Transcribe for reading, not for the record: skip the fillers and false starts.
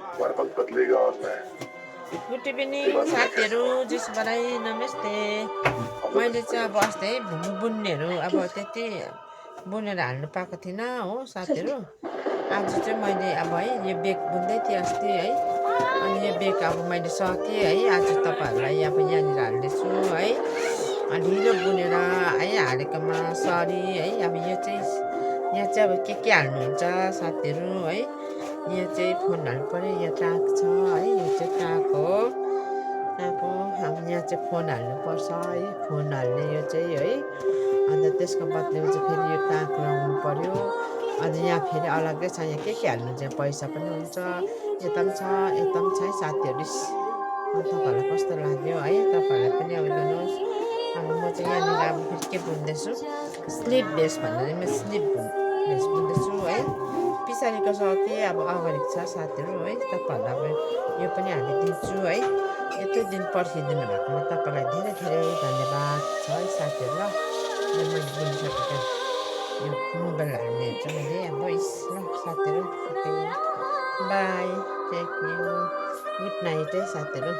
तुम्हारे वक्त बदलेगा और मैं गुड इभिनिङ साथीहरू जसबाटै नमस्ते। मैले चाहिँ अब अस्ति बुन्नेहरू अब त्यति बुनेर हाल्नु पाएको थिइनँ हो साथीहरू। आज चाहिँ मैले अब है यो बेग बुन्दै थिएँ अस्ति है, अनि यो बेग अब मैले सकेँ है। आज तपाईँहरूलाई अब यहाँनिर हाल्दैछु है, ढिलो बुनेर है हालेकोमा सरी है। अब यो चाहिँ यहाँ चाहिँ अब के हाल्नुहुन्छ साथीहरू है। यो चाहिँ फोन हाल्नु पऱ्यो, यो ट्याग छ है, यो चाहिँ ट्याग हो। अब यहाँ चाहिँ फोन हाल्नुपर्छ है, फोन हाल्ने यो चाहिँ है। अन्त त्यसको बदलीमा चाहिँ फेरि यो ट्याग लगाउनु पऱ्यो। अनि यहाँ फेरि अलग्गै छ, यहाँ के हाल्नु चाहिँ पैसा पनि हुन्छ। यता पनि छ यता पनि छ है साथीहरू। तपाईँहरूलाई कस्तो लाग्यो है, तपाईँहरूलाई पनि आइदिनुहोस्। अनि म चाहिँ यहाँनिर अब फेरि के बुन्दैछु, स्लिप बेस भनेर म स्लिप बेस बुन्दैछु है। पछाडिको सके अब अगाडिको छ साथीहरू है। तपाईँहरूलाई अब यो पनि हालिदिन्छु है। यत्रो दिन पर्खिदिनु भएकोमा तपाईँलाई धेरै धेरै धन्यवाद छ है साथीहरू। ल मैले बुनिसकेको यो मोबाइल हाल्ने चाहिँ मैले अब ल साथीहरू, बाई, टेक यू, गुड नाइट है साथीहरू।